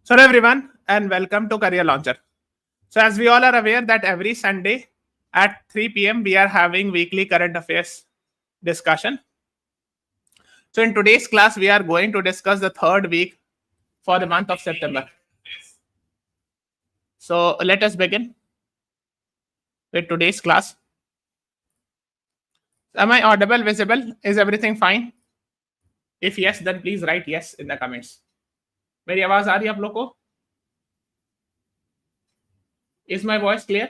So hello everyone and welcome to Career Launcher. So as we all are aware that every Sunday at 3 p.m. we are having weekly current affairs discussion. So in today's class we are going to discuss the third week for the month of September. So let us begin with today's class. Am I audible, visible? Is everything fine? If yes, then please write yes in the comments. मेरी आवाज आ रही है आप लोग को? Is my voice clear?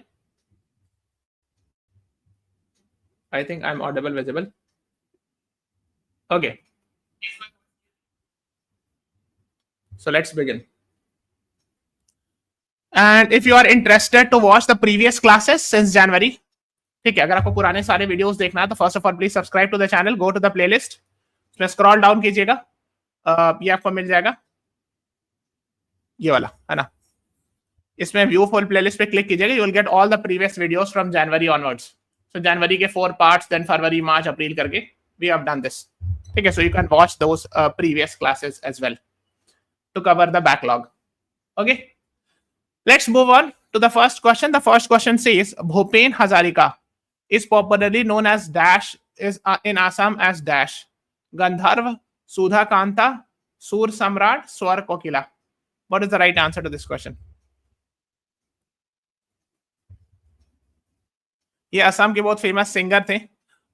I think I'm audible, visible. Okay. So let's begin. And if you are interested to watch the previous classes since January, ठीक है, अगर आपको पुराने सारे वीडियोस देखना है तो first of all please subscribe to the channel, go to the playlist, इसमें स्क्रॉल डाउन कीजिएगा, ये आपको मिल जाएगा, ये वाला है ना, इसमें व्यू फुल प्लेलिस्ट पे क्लिक कीजिएगा, you will get all the previous videos from January onwards. So जनवरी के 4 पार्ट्स, देन फरवरी, मार्च, अप्रैल करके वी हैव डन दिस. ठीक है, so you can watch those previous classes as well to cover the backlog. Okay, let's move on to the first question. The first question says Bhupen Hazarika is popularly known as dash is in Assam as dash Gandharv, Sudha Kanta, Sur Samrat, Swar Kokila. What is the right answer to this question? ये असम के बहुत famous singer थे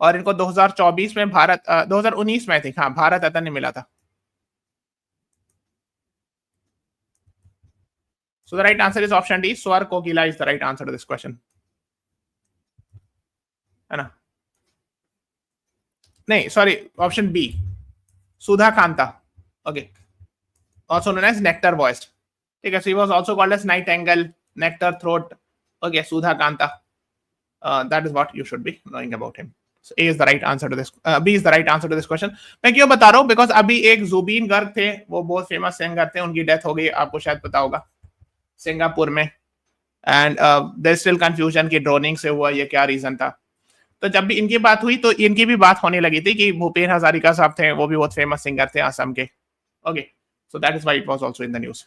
और इनको 2024 में भारत 2019 में थी, हाँ, भारत रत्न मिला था. So the right answer is option D. Swar Kokila is the right answer to this question. है ना? नहीं, sorry, option B. Sudha Kanta. Okay. Also known as nectar voiced. ठीक है, so he was also called as nightingale, nectar throat. Okay, Sudha Kanta. That is what you should be knowing about him. So A is the right answer to this. B is the right answer to this question. मैं क्यों बता रहा हूँ? Because अभी एक जुबीन गर्ग थे, वो बहुत फेमस सिंगर थे, उनकी डेथ हो गई, आपको शायद पता होगा, सिंगापुर में. एंड देयर स्टिल कंफ्यूजन कि ड्रोनिंग से हुआ, ये क्या रीजन था. तो जब भी इनकी बात हुई तो इनकी भी बात होने लगी थी कि भूपेन हजारिका साहब थे, वो भी बहुत फेमस सिंगर थे असम के. Okay, so that is why it was also in the news.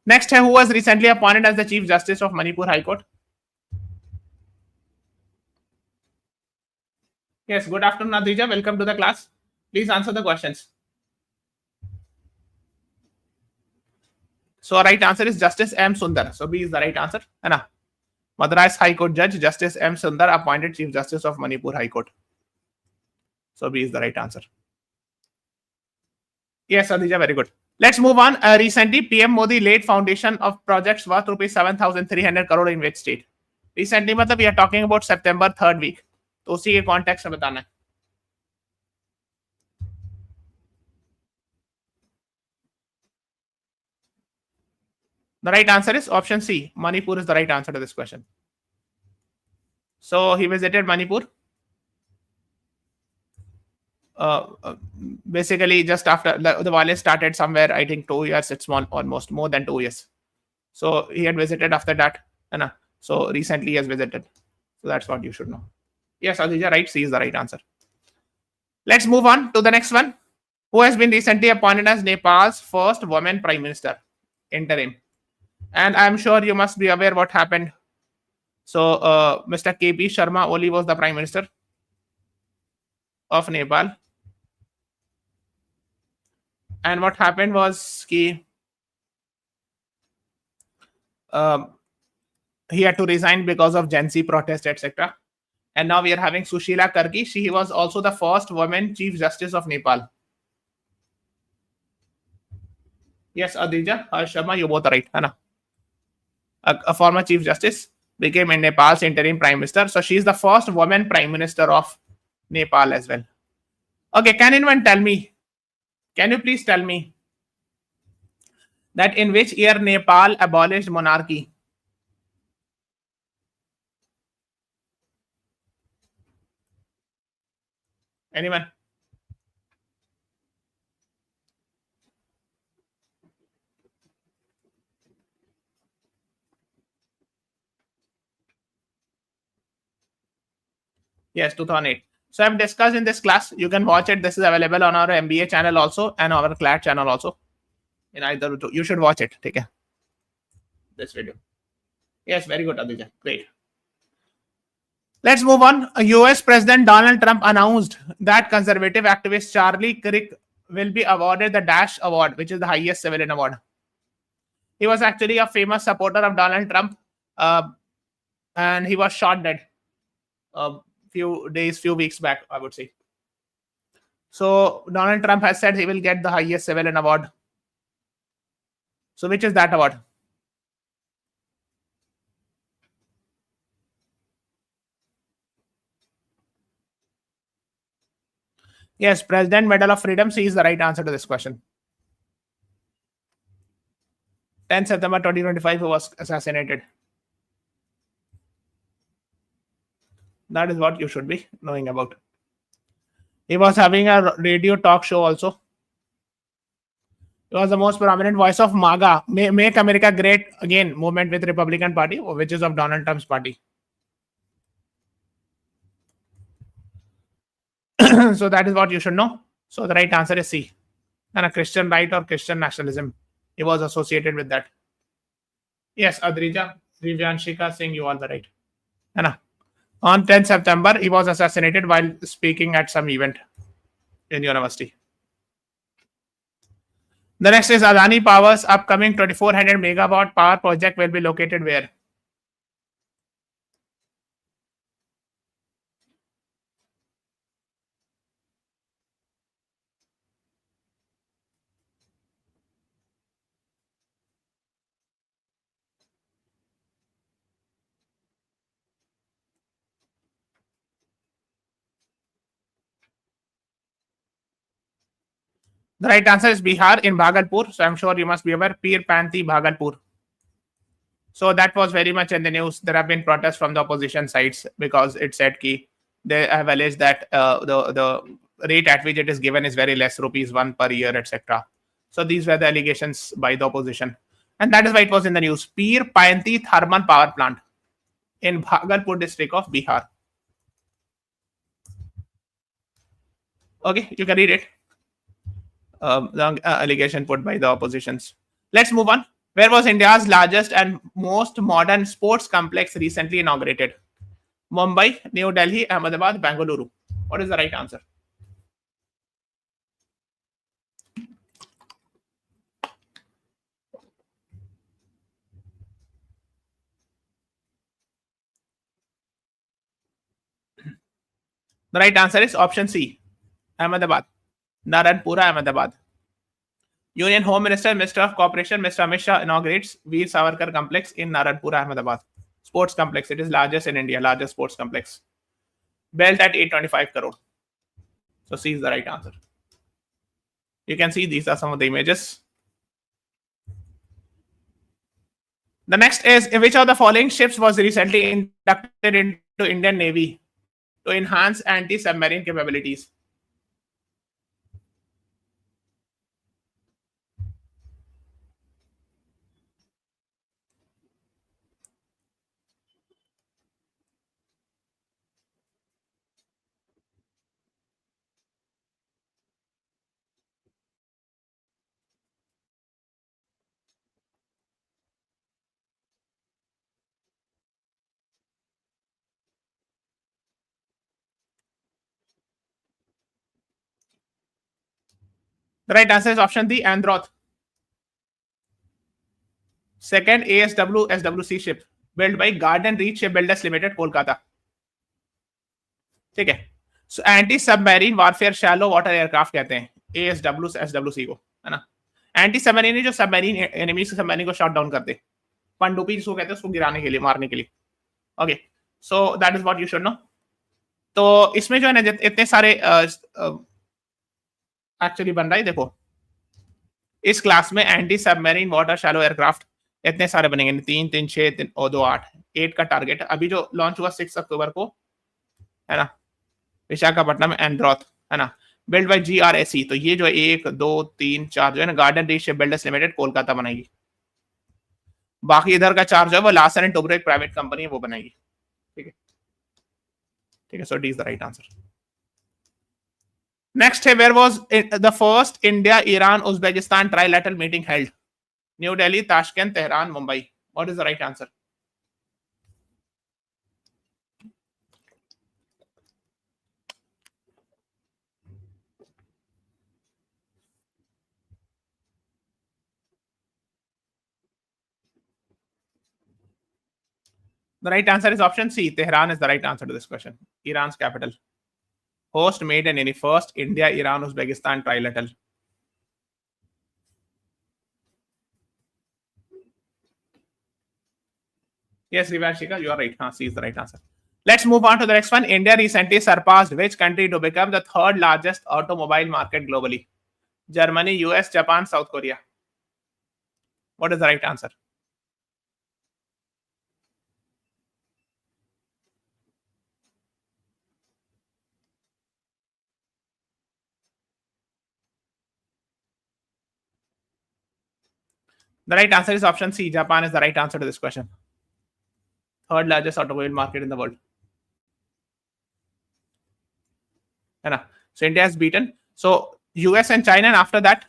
Next है, who was recently appointed as the chief justice of Manipur high court. Yes, good afternoon Adija, welcome to the class. Please answer the questions. So right answer is Justice M. Sundar. So B is the right answer. है ना? Madras High Court Judge Justice M. Sundar appointed Chief Justice of Manipur High Court. So B is the right answer. Yes, Adija, very good. Let's move on. Recently, PM Modi laid foundation of projects worth rupees 7,300 crore in which state? Recently, मतलब we are talking about September 3rd week. तो उसी के context में बताना है. The right answer is option C. Manipur is the right answer to this question. So he visited Manipur. Basically, just after the violence started somewhere, I think 2 years. It's almost more than 2 years. So he had visited after that. So recently he has visited. So that's what you should know. Yes, Adija, right. C is the right answer. Let's move on to the next one. Who has been recently appointed as Nepal's first woman prime minister? Interim. And I'm sure you must be aware what happened. So Mr. KP Sharma Oli was the prime minister of Nepal. And what happened was he had to resign because of Gen Z protest, etc. And now we are having Sushila Karki. She was also the first woman chief justice of Nepal. Yes, Adija, Sharma, you both are right. Anna. A former chief justice became in Nepal's interim prime minister. So she is the first woman prime minister of Nepal as well. Okay, can anyone tell me? Can you please tell me that in which year Nepal abolished monarchy? Anyone? Yes, 2008. So I've discussed in this class. You can watch it. This is available on our MBA channel also and our CLAT channel also. in either two. You should watch it. ठीक है? This video. Yes, very good, Aditya. Great. Let's move on. US President Donald Trump announced that conservative activist Charlie Kirk will be awarded the Dash Award, which is the highest civilian award. He was actually a famous supporter of Donald Trump, and he was shot dead a few weeks back, I would say. So Donald Trump has said he will get the highest civilian award. So which is that award? Yes, President Medal of Freedom. C is the right answer to this question. 10 September 2025, he was assassinated. That is what you should be knowing about. He was having a radio talk show also. He was the most prominent voice of MAGA, Make America Great Again movement with Republican Party, which is of Donald Trump's party. So that is what you should know. So the right answer is C. And a Christian right or Christian nationalism. He was associated with that. Yes, Adrija, Divyanshika Singh, you are the right. Anna. On 10 September, he was assassinated while speaking at some event in university. The next is Adani Power's upcoming 2400 megawatt power project will be located where? The right answer is Bihar in Bhagalpur. So I'm sure you must be aware. Peer Panthi Bhagalpur. So that was very much in the news. There have been protests from the opposition sides because it said that they have alleged that the rate at which it is given is very less, ₹1 per year, etc. So these were the allegations by the opposition. And that is why it was in the news. Peer Panthi Thermal Power Plant in Bhagalpur district of Bihar. Okay, you can read it. The allegation put by the oppositions. Let's move on. Where was India's largest and most modern sports complex recently inaugurated? Mumbai, New Delhi, Ahmedabad, Bengaluru. What is the right answer? The right answer is option C, Ahmedabad. Naranpura, Ahmedabad. Union Home Minister, Minister of Cooperation, Mr. Amit Shah inaugurates Veer Savarkar Complex in Naranpura, Ahmedabad. Sports complex. It is largest in India, largest sports complex. Built at 825 crore. So C is the right answer. You can see these are some of the images. The next is, which of the following ships was recently inducted into Indian Navy to enhance anti-submarine capabilities? The right answer is option D, Androth. Second, ASW SWC ship built by Garden Reach Shipbuilders Limited, Kolkata. ठीक है. So anti submarine warfare shallow water aircraft कहते हैं ASW SWC को, है ना. Anti submarine जो submarine enemy submarine को shot down करते, पनडुब्बी जिसको कहते हैं, उसको गिराने के लिए, मारने के लिए. Okay, so that is what you should know. तो इसमें जो है ना इतने सारे एक्चुअली बन रहा है. देखो इस क्लास में anti submarine water shallow aircraft इतने सारे बनेंगे. 3, 3, 6, 3 और 2, 8. 8 का टारगेट अभी जो लॉन्च हुआ 6 अक्टूबर को, है ना, विशाखापट्टनम एंड्रॉथ, है ना, बिल्ड बाय GRSE. तो ये जो 1, 2, 3, 4 जो है ना, garden reach shipbuilders limited Kolkata बनाएगी. बाकी इधर का 4 जो है वो लार्सन एंड टोब्रो एक प्राइवेट कंपनी है वो बनाएगी. ठीक है, ठीक है. So D is the right answer. Next, where was the first India, Iran, Uzbekistan trilateral meeting held? New Delhi, Tashkent, Tehran, Mumbai. What is the right answer? The right answer is option C. Tehran is the right answer to this question. Iran's capital. Host made in any first India, Iran, Uzbekistan trilateral. Yes, Rivanshika, you are right. C is the right answer. Let's move on to the next one. India recently surpassed which country to become the third largest automobile market globally? Germany, US, Japan, South Korea. What is the right answer? The right answer is option C. Japan is the right answer to this question. Third largest automobile market in the world. So India has beaten. So US and China, and after that,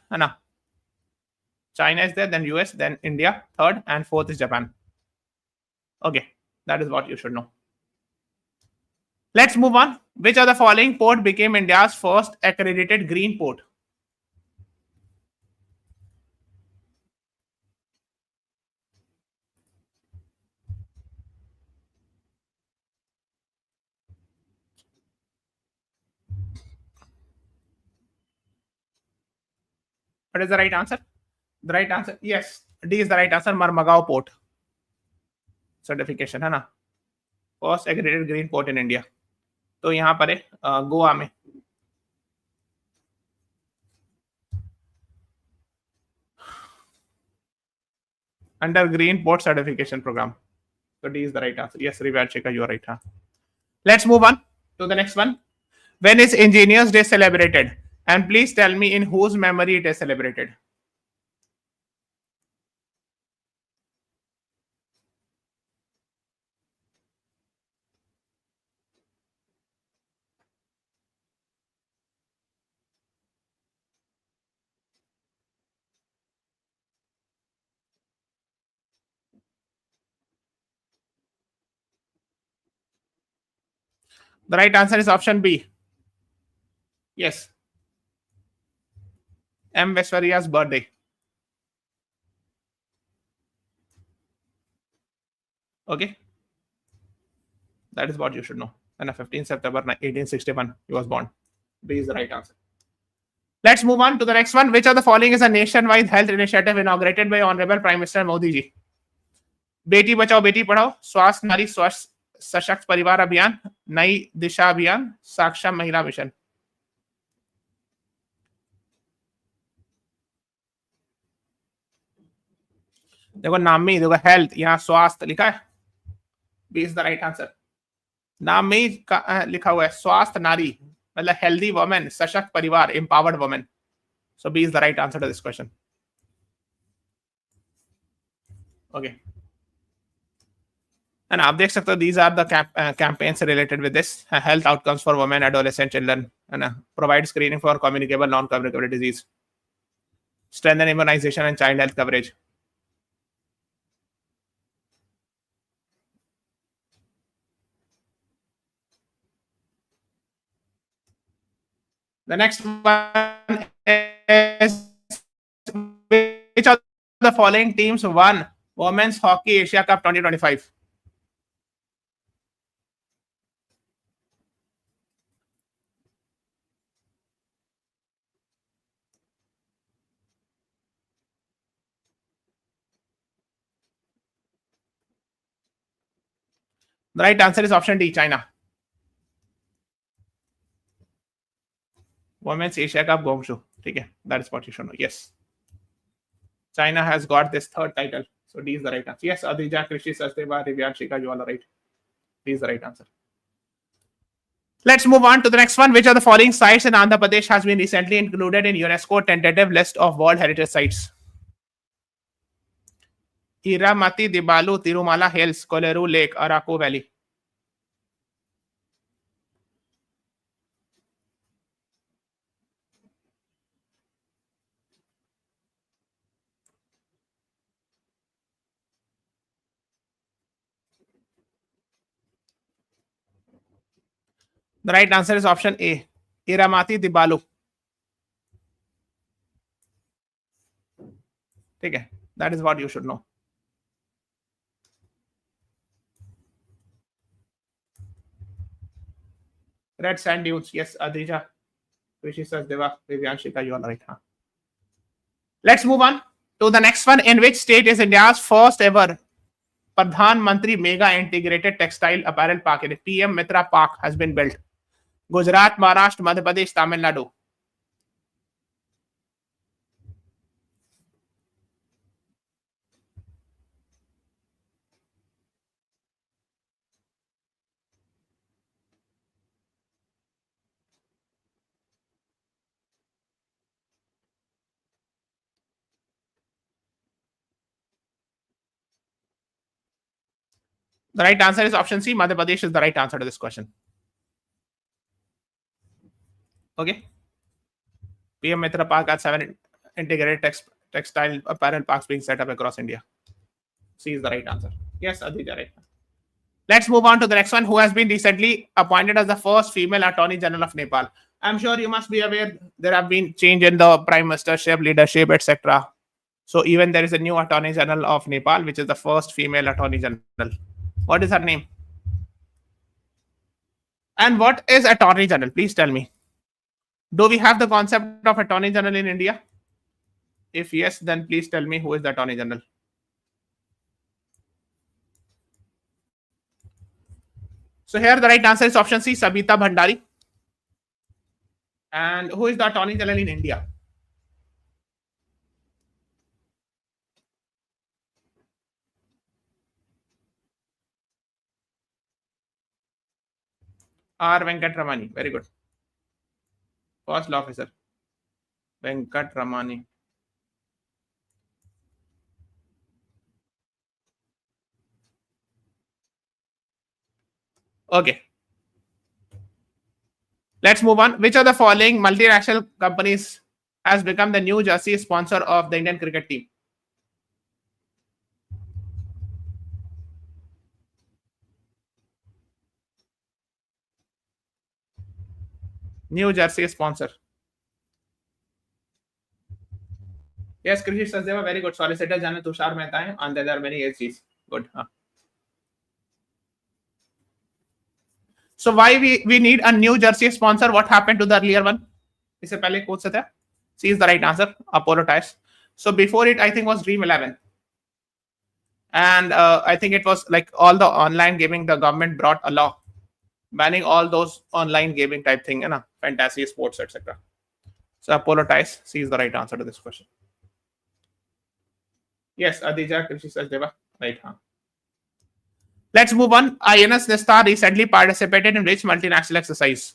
China is there, then US, then India, third, and fourth is Japan. Okay, that is what you should know. Let's move on. Which of the following port became India's first accredited green port? What is the right answer? The right answer, yes, D is the right answer. Marmagao port certification है ना, first accredited green port in India. तो यहाँ पर है गोवा में. Under green port certification program. So D is the right answer. Yes, Rivanshika, you are right. Let's move on to the next one. When is Engineers Day celebrated? And please tell me in whose memory it is celebrated. The right answer is option B. Yes. M. Vesvaria's birthday. Okay. That is what you should know. And 15 September 1861, he was born. B is the right answer. Let's move on to the next one. Which of the following is a nationwide health initiative inaugurated by Honorable Prime Minister Modi ji? Beti Bachao Beti Padhao, स्वास्थ्य नारी स्वस्थ सशक्त परिवार अभियान, नई दिशा अभियान, सक्षम महिला मिशन. देखो नाम में ही देखो हेल्थ, यहाँ स्वास्थ्य लिखा है. B is the right answer. नाम में ही लिखा हुआ है स्वास्थ्य नारी, मतलब हेल्दी वुमेन, सशक्त परिवार, empowered women. So B is the right answer to this question. Okay, and आप देख सकते हो these are the campaigns related with this. Health outcomes for women, adolescent, children, and provide screening for communicable, non-communicable disease, strengthen immunization and child health coverage. The next one is which of the following teams won Women's Hockey Asia Cup 2025? The right answer is option D, China. Women's Asia Cup Guangzhou. Okay, that is what you should know. Yes. China has got this third title. So D is the right answer. Yes, Adija, Krishi, Sachdeva, Rivanshika, you all are right. D is the right answer. Let's move on to the next one. Which of the following sites in Andhra Pradesh has been recently included in UNESCO tentative list of World Heritage Sites? Iramati, Dibalu, Tirumala Hills, Koleru Lake, Araku Valley. The right answer is option A, Iramati Dibalu. ठीक है, that is what you should know. Red sand dunes, yes, Adija, Rishi says Deva, Divyanshika, you are right. Huh? Let's move on to the next one. In which state is India's first ever Pradhan Mantri Mega Integrated Textile Apparel Park, PM Mitra Park, has been built? Gujarat, Maharashtra, Madhya Pradesh, Tamil Nadu. The right answer is option C. Madhya Pradesh is the right answer to this question. Okay. PM Mitra Park has 7 integrated textile apparel parks being set up across India. C is the right answer. Yes, Aditya, right. Let's move on to the next one. Who has been recently appointed as the first female Attorney General of Nepal? I'm sure you must be aware there have been change in the prime ministership, leadership, etc. So even there is a new Attorney General of Nepal, which is the first female Attorney General. What is her name? And what is Attorney General? Please tell me. Do we have the concept of Attorney General in India? If yes, then please tell me who is the Attorney General. So here the right answer is option C, Sabita Bhandari. And who is the Attorney General in India? R. Venkatramani. Very good. First law officer. Venkatramani. Okay. Let's move on. Which of the following multinational companies has become the new jersey sponsor of the Indian cricket team? New jersey sponsor. Yes, Krishi Sachdeva, very good. Solicitor General Tushar Mehta, and there are many AGs. Good. Huh? So why we need a new jersey sponsor? What happened to the earlier one? इससे पहले कौन सा था? C is the right answer. Apollo Tyres. So before it, I think was Dream 11, and I think it was like all the online gaming. The government brought a law banning all those online gaming type thing, you know, fantasy sports, etc. So Apollo Tyres. C is the right answer to this question. Yes, Adija Krishi Sachdeva. Right, huh? Let's move on. INS Nistar recently participated in which multinational exercise?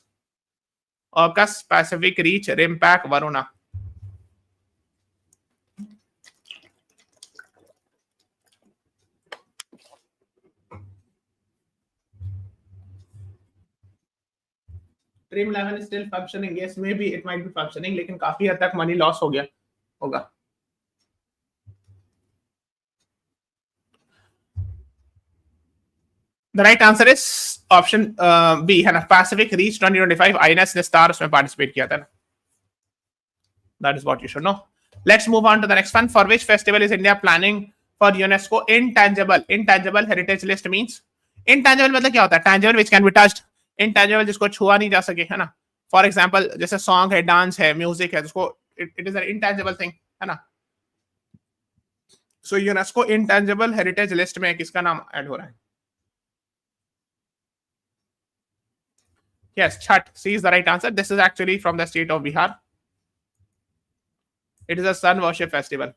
AUKUS, Pacific Reach, RIMPAC, Varuna. Dream 11 is still functioning. Yes, maybe it might be functioning, लेकिन काफी हद तक money loss हो गया होगा. The right answer is option B, है ना. Pacific Reach 2025 INS Nistar उसमें participate किया था ना. That is what you should know. Let's move on to the next one. For which festival is India planning for UNESCO intangible heritage list? Means intangible मतलब क्या होता है? Tangible which can be touched. Intangible जिसको छुआ नहीं जा सके, है ना. For example, जैसे song है, dance है, music है, जिसको it is an intangible thing, है ना. So UNESCO intangible heritage list में किसका नाम ऐड हो रहा है? Yes, Chhat. C is the right answer. This is actually from the state of Bihar. It is a sun worship festival.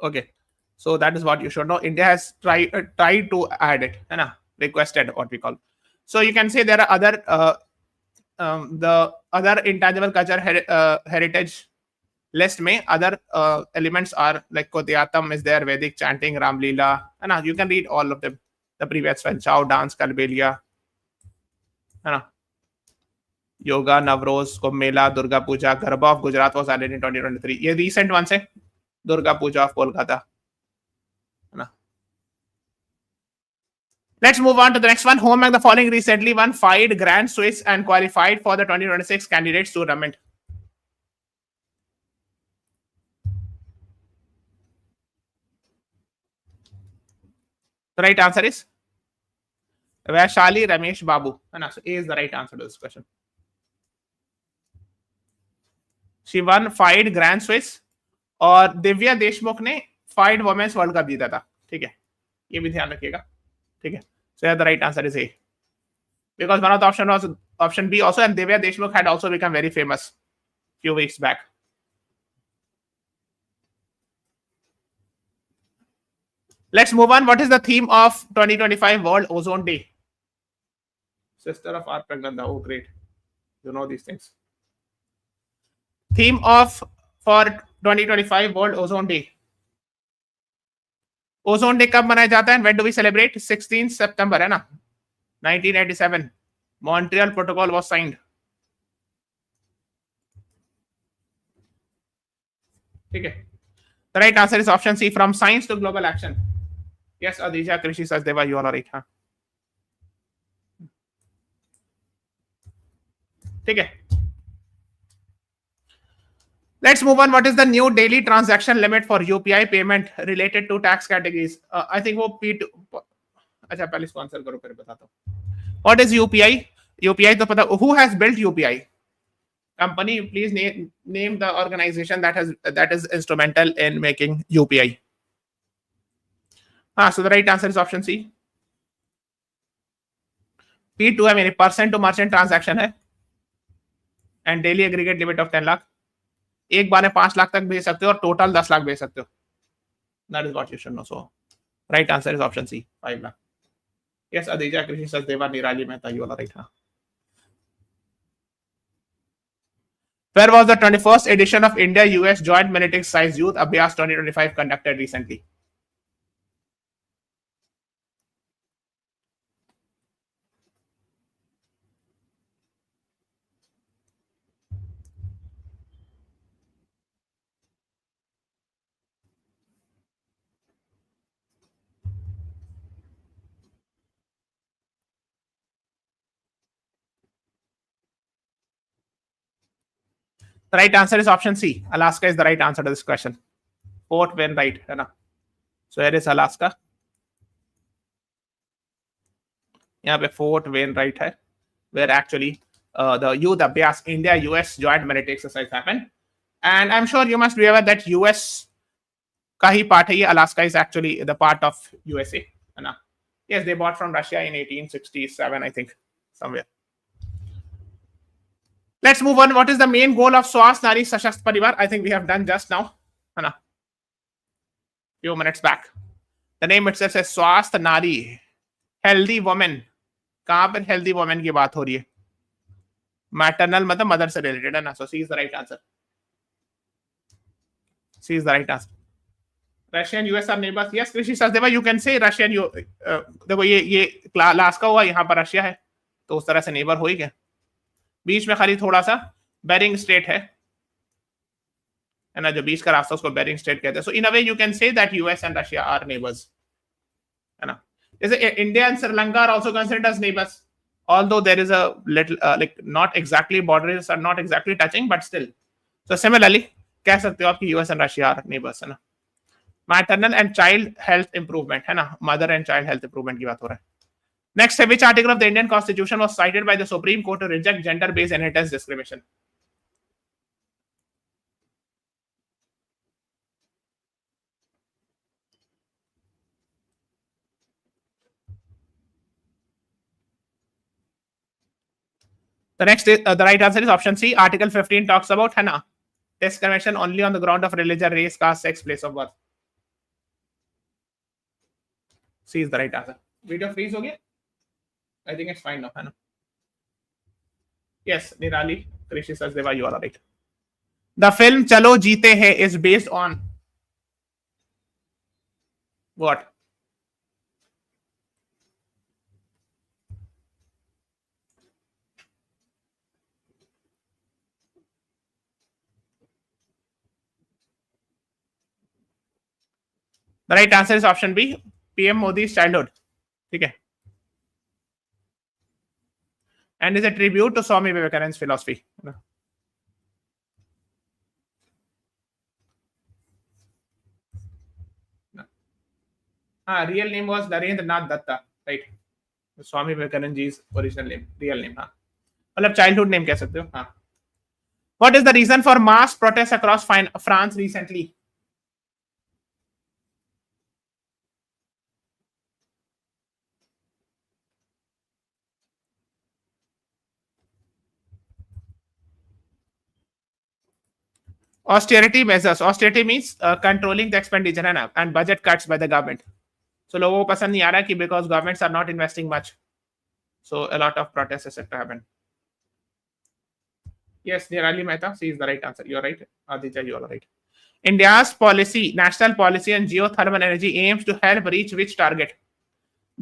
Okay, so that is what you should know. India has tried to add it, and requested what we call. So you can say there are other the other intangible culture heritage list में other elements are like Kotyatam is there, Vedic chanting, Ram Leela, and you can read all of them. The previous one, Chow dance, Kalbelia, Yoga, Navroz, Kumbh Mela, Durga Puja, Garba of Gujarat was added in 2023. ये recent one से Durga Puja of Kolkata, है ना. Let's move on to the next one. Who among the following recently won 5 Grand Swiss and qualified for the 2026 candidates tournament? The right answer is Vaishali Ramesh Babu. So A is the right answer to this question. She won 5 Grand Swiss और दिव्या देशमुख ने 5 women's world cup जीता था. ठीक है, ये भी ध्यान रखिएगा. ठीक है, so the right answer is A, because one of the option was option B also, and Divya Deshmukh had also become very famous few weeks back. Let's move on. What is the theme of 2025 World Ozone Day? Sister of R. Pragnanda. Oh, great. You know these things. Theme of for 2025 World Ozone Day. Ozone Day कब मनाया जाता है? When do we celebrate? 16 September है ना? 1987. Montreal Protocol was signed. ठीक है. The right answer is option C. From science to global action. Yes, Adija Krishi Sachdeva, you are right. हाँ. ठीक है. Let's move on. What is the new daily transaction limit for UPI payment related to tax categories? I think वो P2. अच्छा पहले sponsor करो फिर बताता हूँ. What is UPI? UPI तो पता. Who has built UPI? Company, please name the organization that is instrumental in making UPI. So the right answer is option C. P2 है मेरी पर्सन टू मर्चेंट ट्रांजैक्शन है and daily aggregate limit of 10 lakh. एक बार में 5 लाख तक भेज सकते हो और टोटल 10 लाख भेज सकते हो. That is what you should know. So right answer is option C, 5 lakh. Yes, Adija Krishi Sachdeva, Nirali Mehta, you are right. Where was the 21st edition of India-US Joint Military Exercise Youth Abhyas 2025 conducted recently? The right answer is option C. Alaska is the right answer to this question. Fort Wainwright, है ना? So here is Alaska. यहाँ पे Fort Wainwright है, where actually the Youth Abhyas India-US Joint Military Exercise happened. And I'm sure you must be aware that US का ही part है ये. Alaska is actually the part of USA, है ना? Yes, they bought from Russia in 1867, I think, somewhere. Let's move on. What is the main goal of Swasth Nari Sashakt Parivar? I think we have done just now, है ना? Few minutes back. The name itself says Swasth Nari, healthy woman. कहाँ पर healthy woman की बात हो रही है? Maternal मतलब mother से related है ना? So C is the right answer. C is the right answer. Russian US are neighbors. Yes, Krishi Sachdeva, you can say Russian. देखो ये अलास्का हुआ, यहाँ पर रशिया है, तो उस तरह से नेबर हो ही गया. बीच में खाली थोड़ा सा बेरिंग स्टेट है ना, जो बीच का रास्ता उसको बेरिंग स्टेट कहते हैं. So in a way you can say that US and Russia are neighbours, है ना. जैसे India and Sri Lanka are also considered as neighbours, although there is a little like not exactly borders are not exactly touching, but still. So similarly कह सकते हो आप कि US and Russia are neighbours, है ना. Maternal and child health improvement, है ना, mother and child health improvement की बात हो रहा है. Next, which article of the Indian Constitution was cited by the Supreme Court to reject gender-based inheritance discrimination? The next, the right answer is option C. Article 15 talks about, है ना, discrimination only on the ground of religion, race, caste, sex, place of birth. C is the right answer. Video freeze हो गया? I think it's fine now, है ना. Yes, Nirali Krishi Sachdeva, you are right. The film Chalo Jeete Hai is based on what? The right answer is option B, PM Modi's childhood. ठीक है. and is a tribute to Swami Vivekananda's philosophy. Real name was Narendra Nath Datta, right? Swami Vivekanand ji's original name, real name. मतलब childhood name कह सकते हो. What is the reason for mass protests across France recently? Austerity measures. Austerity means controlling the expenditure and budget cuts by the government. So लोगों को पसंद नहीं आ रहा कि because governments are not investing much. So a lot of protests etc. happen. Yes, Nirali Mehta, she is the right answer. You're right. Aditya, you are right. India's policy, national policy on geothermal energy aims to help reach which target?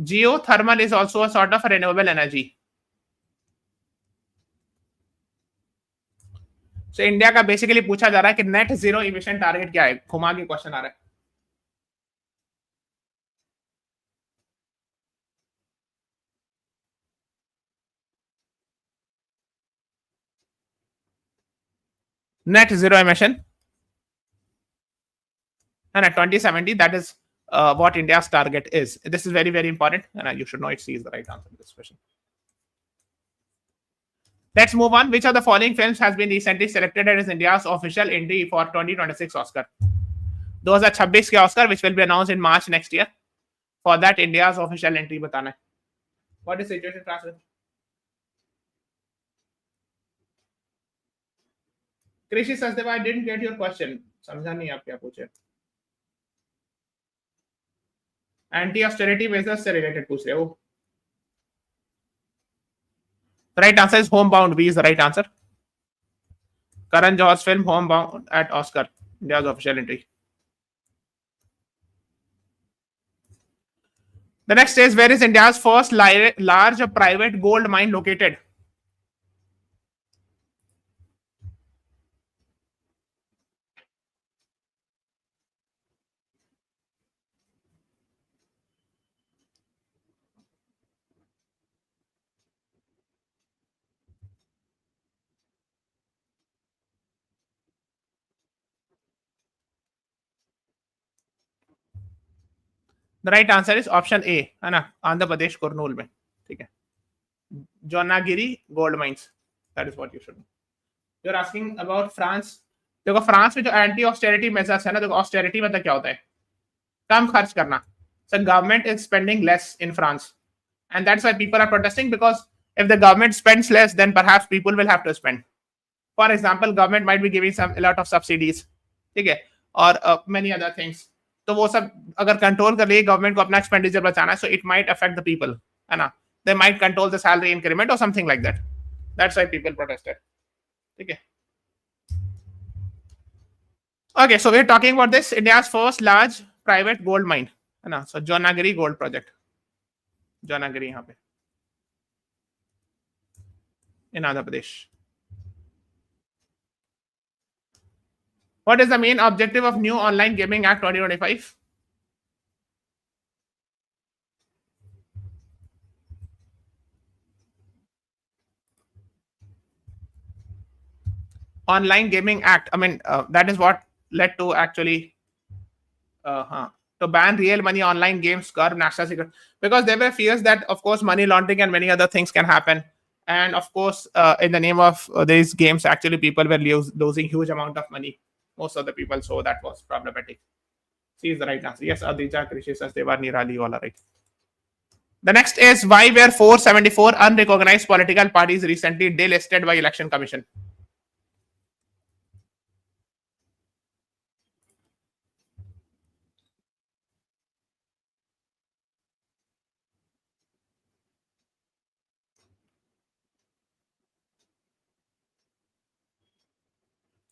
Geothermal is also a sort of renewable energy. So India का basically पूछा जा रहा है कि net zero emission target क्या है. घुमा के क्वेश्चन आ रहा है. Net zero emission, and at 2070, that is what India's target is. This is very, very important, and you should know it. C is the right answer to this question. Let's move on. Which of the following films has been recently selected as India's official entry for 2026 Oscar? 2026 के Oscar, which will be announced in March next year. For that, India's official entry बताना है. What is situation class? Krishi Sachdeva, I didn't get your question. समझा नहीं आप क्या पूछे. Anti austerity measures से related पूछ रहे हो. The right answer is Homebound. B is the right answer. Karan Johar's film Homebound at Oscar, India's official entry. The next is, where is India's first large private gold mine located? The right answer is option A, है ना, आंध्र प्रदेश कुरनूल में. ठीक है. Jonnagiri gold mines. That is what you should know. You're asking about France. देखो France में जो anti austerity measures है ना, देखो ऑस्टेरिटी मतलब क्या होता है? कम खर्च करना. So government is spending less in France, and that's why people are protesting, because if the government spends less, then perhaps people will have to spend. For example, government might be giving a lot of subsidies, ठीक है, और many other things. तो वो सब अगर control कर लिए government को अपना एक्सपेंडिचर बचाना है, so it might affect the people, है ना. They might control the salary increment और something like that. That's why people protested. ठीक है. Okay, so we're talking about this India's first large private gold mine, है ना. So जोनागिरी gold project, जोनागिरी यहाँ पे in Andhra Pradesh. What is the main objective of new Online Gaming Act 2025? Online Gaming Act, I mean, that is what led to actually to ban real money online games, curb national security, because there were fears that, of course, money laundering and many other things can happen. And of course, in the name of these games, actually people were losing huge amount of money. Most of the people, so that was problematic. C is the right answer. Yes, Aditya, Krishi, Sachdeva, Nirali, all are right. The next is, why were 474 unrecognized political parties recently delisted by Election Commission?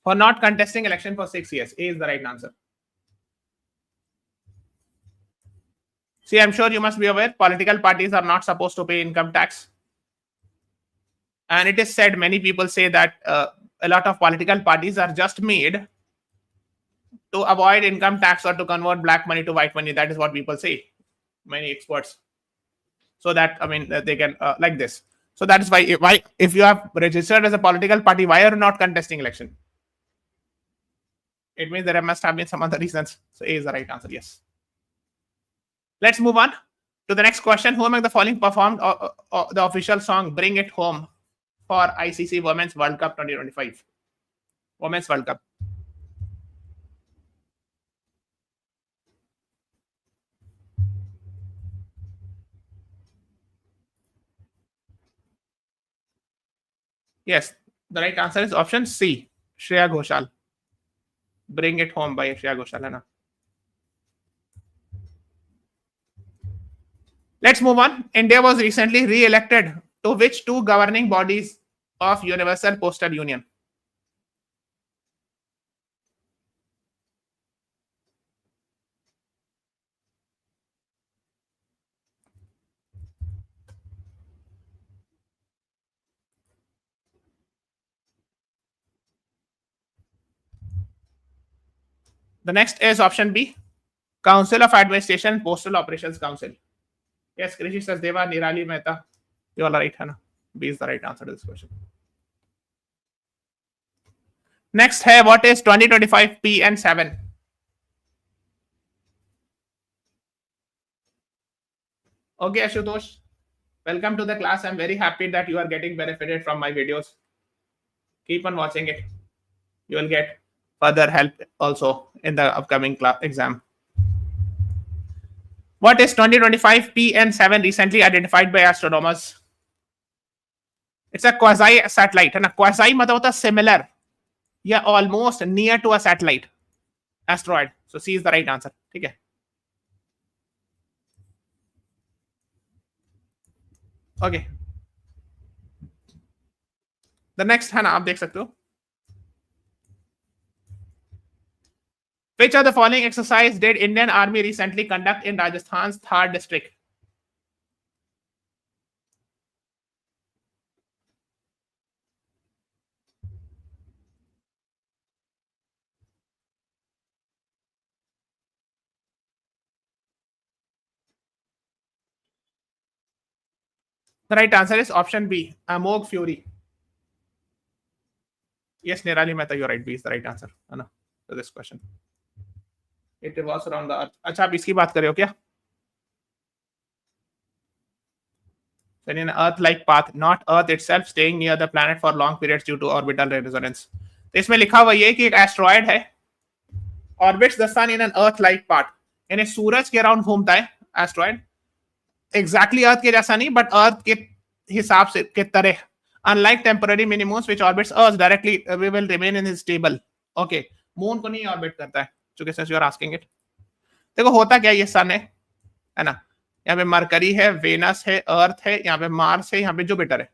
For not contesting election for 6 years. A is the right answer. See, I'm sure you must be aware, political parties are not supposed to pay income tax. And it is said, many people say that a lot of political parties are just made to avoid income tax or to convert black money to white money. That is what people say, many experts. So that, I mean, they can, like this. So that is why if you have registered as a political party, why are you not contesting election? It means there must have been some other reasons. So A is the right answer. Yes. Let's move on to the next question. Who among the following performed the official song "Bring It Home" for ICC Women's World Cup 2025? Women's World Cup. Yes, the right answer is option C, Shreya Ghoshal. Bring It Home by Shreya Ghoshal, है ना? Let's move on. India was recently re-elected to which two governing bodies of Universal Postal Union? The next is option B, Council of Administration Postal Operations Council. Yes, Krishi Sachdeva, Nirali Mehta. You all are right, है ना? B is the right answer to this question. Next है what is 2025 PN7? Okay, Ashutosh, welcome to the class. I'm very happy that you are getting benefited from my videos. Keep on watching it. You will get further help also in the upcoming exam. What is 2025 PN7 recently identified by astronomers? It's a quasi satellite. है ना? Quasi मतलब होता similar या almost near to a satellite asteroid. So C is the right answer. ठीक है? Okay. The next है ना, आप देख सकते हो. Which of the following exercise did Indian Army recently conduct in Rajasthan's Thar district? The right answer is option B, Amog Fury. Yes, Nirali Mehta, you're right. B is the right answer. है ना? To this question. It revolves around the Earth. अच्छा, आप इसकी बात कर रहे हो क्या? In an Earth-like path, not Earth itself, staying near the planet for long periods due to orbital resonance. तो इसमें लिखा हुआ ये कि एक एस्ट्रॉयड है, orbits the sun in an Earth-like path. यानी सूरज के अराउंड घूमता है एस्ट्रॉयड. एग्जैक्टली अर्थ के जैसा नहीं, बट अर्थ के हिसाब से के तरह. Unlike temporary mini-moons which orbits Earth directly, we will remain in its stable. Okay, moon को नहीं ऑर्बिट करता है. चूंकि since you are asking it. देखो होता क्या, ये सन है ना? यहाँ पे मरकरी है, वेनस है, अर्थ है, यहाँ पे मार्स है, यहाँ पे जुपिटर है.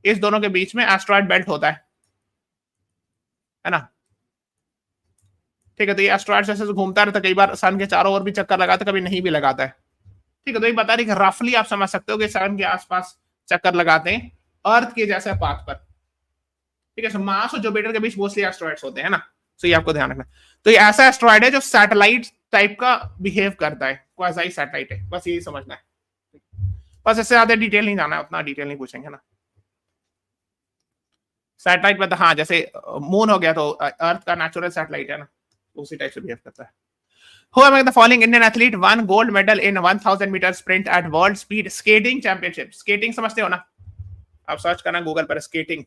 इस दोनों के बीच में एस्ट्रॉयड बेल्ट होता है ना? ठीक है, तो ये एस्ट्रॉयड जैसे घूमता रहता, कई बार सन के चारों ओर भी चक्कर लगाता, कभी नहीं भी लगाता है. ठीक है, तो ये बता रही कि रफली आप समझ सकते हो कि सन के आसपास चक्कर लगाते हैं अर्थ के जैसे पाथ पर. ठीक है, सो मार्स और जुपिटर के बीच मोस्टली एस्ट्रॉयड्स होते हैं ना. सो ये आपको ध्यान रखना. तो ये ऐसा एस्ट्रॉयड है जो सैटेलाइट टाइप का बिहेव करता है, क्वाज़ी सैटेलाइट है. बस यही समझना है. बस इससे ज्यादा डिटेल नहीं जाना है, उतना डिटेल नहीं पूछेंगे ना. सैटेलाइट मतलब हाँ, जैसे मून हो गया तो अर्थ का नेचुरल सैटेलाइट है ना, उसी टाइप से बिहेव करता है. Who among the following Indian athlete won gold medal in 1000 meter sprint at World Speed Skating Championship? Skating समझते हो ना? आप सर्च करना गूगल पर skating.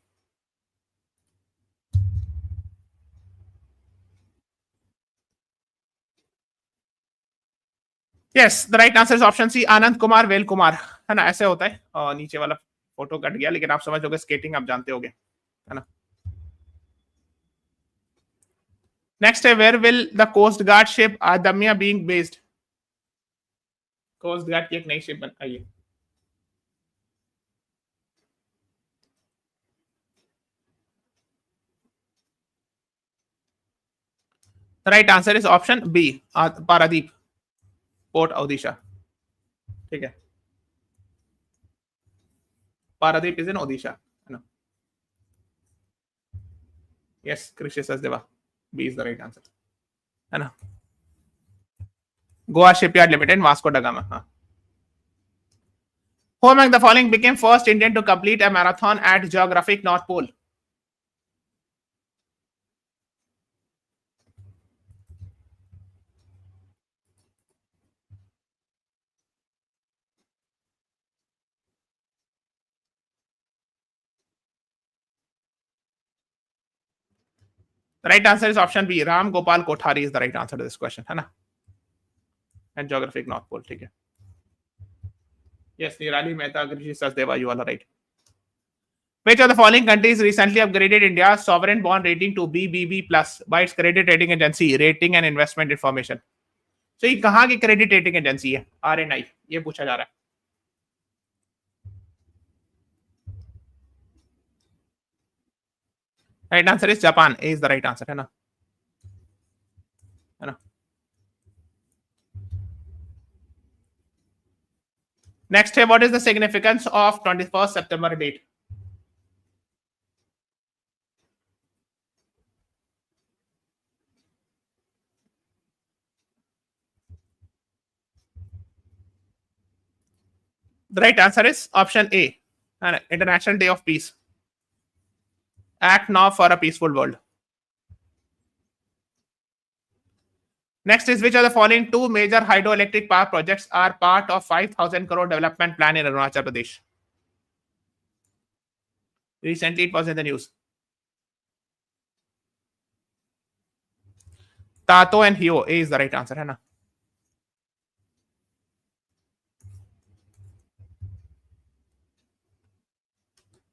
Yes, the right answer is option C, Anand Kumar well Kumar. है ना? ऐसे होता है. और नीचे वाला फोटो कट गया, लेकिन आप समझ लोगे स्केटिंग आप जानते होगे, है ना? नेक्स्ट है, where will the coast guard ship Adamya being based? Coast guard की एक नई शिप बन आई है. The right answer is option B, Paradip, port Odisha. ठीक है, पारादीप इज इन ओडिशा, है ना? Yes, Krishi Sachdeva, B is the right answer, है ना? Goa shipyard limited, Vasco da Gama. हाँ. Who among the following became first Indian to complete a marathon at geographic North Pole? The right answer is option B. Ram Gopal Kothari is the right answer to this question, है ना? And geographic North Pole, ठीक है. Yes, Nirali Mehta, Grishi Sachdeva, you all are right. Which of the following countries recently upgraded India's sovereign bond rating to BBB plus by its credit rating agency, Rating and Investment Information? So ये कहाँ की credit rating agency है? RNI, ये पूछा जा रहा है. Right answer is Japan. A is the right answer, है ना? है ना? Next, what is the significance of 21st September date? The right answer is option A, International Day of Peace. Act now for a peaceful world. Next is, which of the following two major hydroelectric power projects are part of 5,000 crore development plan in Arunachal Pradesh? Recently it was in the news. Tato and Hio. A is the right answer, है ना?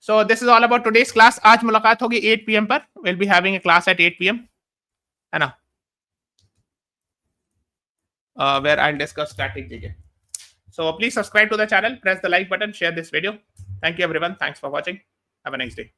So this is all about today's class. आज मुलाकात होगी 8 PM पर. We'll be having a class at 8 PM, है ना? Where I'll discuss static GK. So please subscribe to the channel, press the like button, share this video. Thank you everyone. Thanks for watching. Have a nice day.